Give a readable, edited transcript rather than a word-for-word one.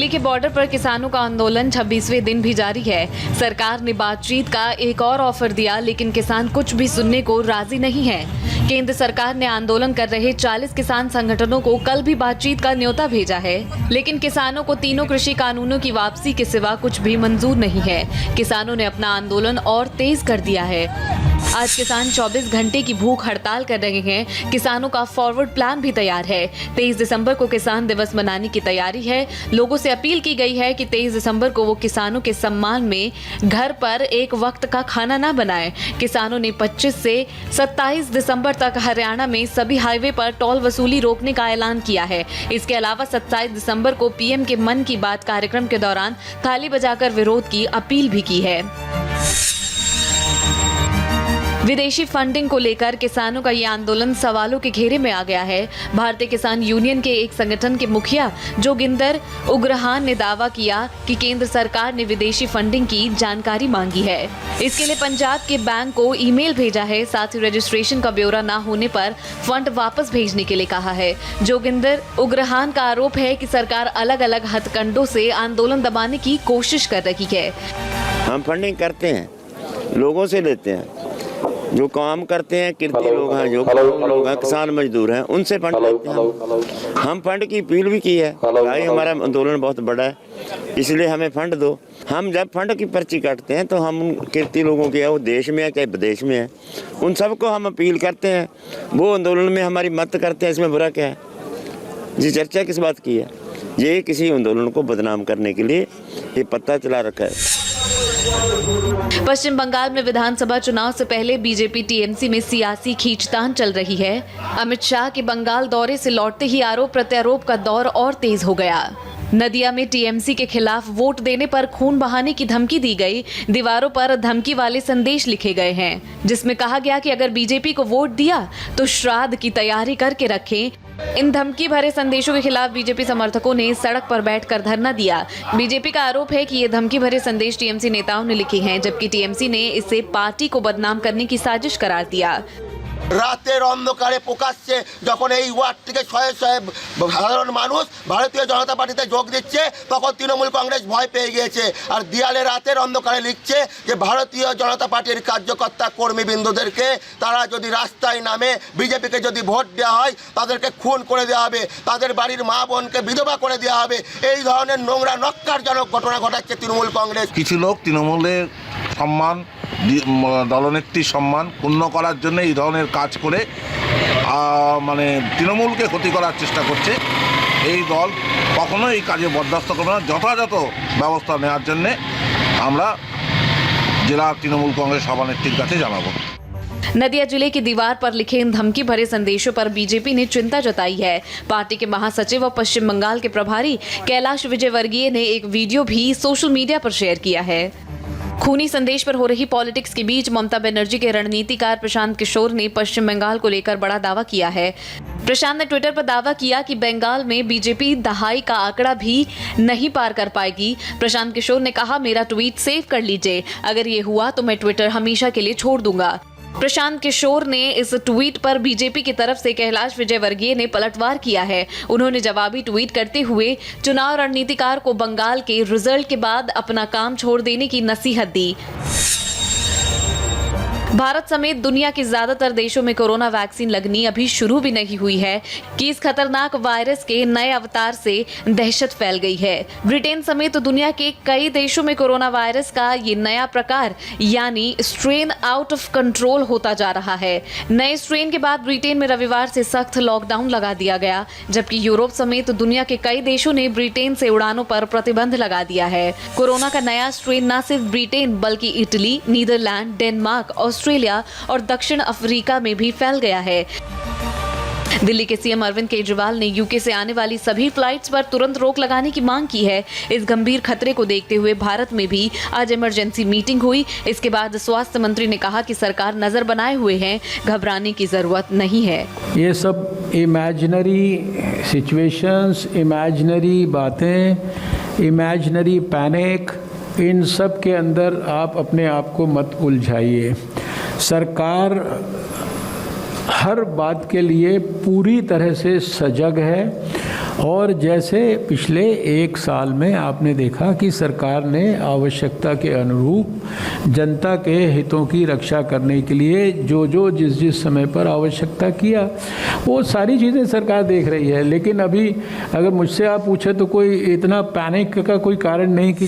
दिल्ली के बॉर्डर पर किसानों का आंदोलन 26वें दिन भी जारी है। सरकार ने बातचीत का एक और ऑफर दिया, लेकिन किसान कुछ भी सुनने को राजी नहीं है। केंद्र सरकार ने आंदोलन कर रहे 40 किसान संगठनों को कल भी बातचीत का न्योता भेजा है, लेकिन किसानों को तीनों कृषि कानूनों की वापसी के सिवा कुछ भी मंजूर नहीं है। किसानों ने अपना आंदोलन और तेज कर दिया है। आज किसान 24 घंटे की भूख हड़ताल कर रहे हैं। किसानों का फॉरवर्ड प्लान भी तैयार है। 23 दिसंबर को किसान दिवस मनाने की तैयारी है। लोगों से अपील की गई है कि 23 दिसंबर को वो किसानों के सम्मान में घर पर एक वक्त का खाना ना बनाएं। किसानों ने 25 से 27 दिसंबर तक हरियाणा में सभी हाईवे पर टोल वसूली रोकने का ऐलान किया है। इसके अलावा 27 दिसंबर को पीएम के मन की बात कार्यक्रम के दौरान थाली बजाकर विरोध की अपील भी की है। विदेशी फंडिंग को लेकर किसानों का ये आंदोलन सवालों के घेरे में आ गया है। भारतीय किसान यूनियन के एक संगठन के मुखिया जोगिंदर उग्रहान ने दावा किया कि केंद्र सरकार ने विदेशी फंडिंग की जानकारी मांगी है। इसके लिए पंजाब के बैंक को ईमेल भेजा है। साथ ही रजिस्ट्रेशन का ब्यौरा न होने पर फंड वापस भेजने के लिए कहा है। जोगिंदर उग्रहान का आरोप है कि सरकार अलग अलग हथकंडों से आंदोलन दबाने की कोशिश कर रही है। हम फंडिंग करते हैं, लोगों से लेते हैं, जो काम करते हैं, किरती लोग हैं, जो लोग हैं, किसान मजदूर हैं, उनसे फंड लेते हैं। हम फंड की अपील भी की है। भाई हमारा आंदोलन बहुत बड़ा है, इसलिए हमें फंड दो। हम जब फंड की पर्ची काटते हैं तो हम किरती लोगों के, वो देश में है चाहे विदेश में है, उन सबको हम अपील करते हैं। वो आंदोलन में हमारी मदद करते हैं, इसमें बुरा क्या है जी? चर्चा किस बात की है? ये किसी आंदोलन को बदनाम करने के लिए ये पत्ता चला रखा है। पश्चिम बंगाल में विधानसभा चुनाव से पहले बीजेपी टीएमसी में सियासी खींचतान चल रही है। अमित शाह के बंगाल दौरे से लौटते ही आरोप प्रत्यारोप का दौर और तेज हो गया। नदिया में टीएमसी के खिलाफ वोट देने पर खून बहाने की धमकी दी गई। दीवारों पर धमकी वाले संदेश लिखे गए हैं, जिसमें कहा गया कि अगर बीजेपी को वोट दिया तो श्राद्ध की तैयारी करके रखें। इन धमकी भरे संदेशों के खिलाफ बीजेपी समर्थकों ने सड़क पर बैठकर धरना दिया। बीजेपी का आरोप है कि ये धमकी भरे संदेश टीएमसी नेताओं ने लिखे हैं, जबकि टीएमसी ने इसे पार्टी को बदनाम करने की साजिश करार दिया। রাতের অন্ধকারে প্রকাশ্যে যখন এই ওয়ার্ড থেকে শয়ে শয়ে সাধারণ মানুষ ভারতীয় জনতা পার্টিতে যোগ দিচ্ছে, তখন তৃণমূল কংগ্রেস ভয় পেয়ে গিয়েছে আর দিয়ালে রাতের অন্ধকারে লিখছে যে ভারতীয় জনতা পার্টির কার্যকর্তা কর্মীবৃন্দদেরকে তারা যদি রাস্তায় নামে বিজেপিকে যদি ভোট দেওয়া হয় তাদেরকে খুন করে দেওয়া হবে, তাদের বাড়ির মা বোনকে বিধবা করে দেওয়া হবে। এই ধরনের নোংরা নক্কারজনক ঘটনা ঘটাচ্ছে তৃণমূল কংগ্রেস। কিছু লোক তৃণমূলের সম্মান, দলনেত্রীর সম্মান পূর্ণ করার জন্য এই ধরনের কাজ করে মানে তৃণমূলকে ক্ষতি করার চেষ্টা করছে। এই দল কখনো এই কাজে বরদাস্ত করবে না। যথাযথ ব্যবস্থা নেওয়ার জন্যে আমরা জেলা তৃণমূল কংগ্রেস সভানেত্রীর কাছে জানাবো। नदिया जिले की दीवार पर लिखे इन धमकी भरे संदेशों पर बीजेपी ने चिंता जताई है। पार्टी के महासचिव और पश्चिम बंगाल के प्रभारी कैलाश विजयवर्गीय ने एक वीडियो भी सोशल मीडिया पर शेयर किया है। खूनी संदेश पर हो रही पॉलिटिक्स के बीच ममता बनर्जी के रणनीतिकार प्रशांत किशोर ने पश्चिम बंगाल को लेकर बड़ा दावा किया है। प्रशांत ने ट्विटर पर दावा किया कि बंगाल में बीजेपी दहाई का आंकड़ा भी नहीं पार कर पाएगी। प्रशांत किशोर ने कहा, मेरा ट्वीट सेव कर लीजिए, अगर ये हुआ तो मैं ट्विटर हमेशा के लिए छोड़ दूंगा। प्रशांत किशोर ने इस ट्वीट पर बीजेपी की तरफ से कैलाश विजयवर्गीय ने पलटवार किया है। उन्होंने जवाबी ट्वीट करते हुए चुनाव रणनीतिकार को बंगाल के रिजल्ट के बाद अपना काम छोड़ देने की नसीहत दी। भारत समेत दुनिया के ज्यादातर देशों में कोरोना वैक्सीन लगनी अभी शुरू भी नहीं हुई है कि इस खतरनाक वायरस के नए अवतार से दहशत फैल गई है। ब्रिटेन समेत दुनिया के कई देशों में कोरोना वायरस का ये नया प्रकार यानी स्ट्रेन आउट ऑफ कंट्रोल होता जा रहा है। नए स्ट्रेन के बाद ब्रिटेन में रविवार से सख्त लॉकडाउन लगा दिया गया, जबकि यूरोप समेत दुनिया के कई देशों ने ब्रिटेन से उड़ानों पर प्रतिबंध लगा दिया है। कोरोना का नया स्ट्रेन न सिर्फ ब्रिटेन बल्कि इटली, नीदरलैंड, डेनमार्क, ऑस्ट्रेलिया और दक्षिण अफ्रीका में भी फैल गया है। दिल्ली के सीएम अरविंद केजरीवाल ने यूके से आने वाली सभी फ्लाइट्स पर तुरंत रोक लगाने की मांग की है। इस गंभीर खतरे को देखते हुए भारत में भी आज इमरजेंसी मीटिंग हुई। इसके बाद स्वास्थ्य मंत्री ने कहा कि सरकार नजर बनाए हुए है, घबराने की जरूरत नहीं है। ये सब इमेजिनरी सिचुएशंस, इमेजिनरी बातें, इमेजिनरी पैनिक, इन सब के अंदर आप अपने आप को मत उलझाइए। सरकार हर बात के लिए पूरी तरह से सजग है और जैसे पिछले एक साल में आपने देखा कि सरकार ने आवश्यकता के अनुरूप जनता के हितों की रक्षा करने के लिए जो जिस समय पर आवश्यकता किया, वो सारी चीज़ें सरकार देख रही है। लेकिन अभी अगर मुझसे आप पूछे तो कोई इतना पैनिक का कोई कारण नहीं कि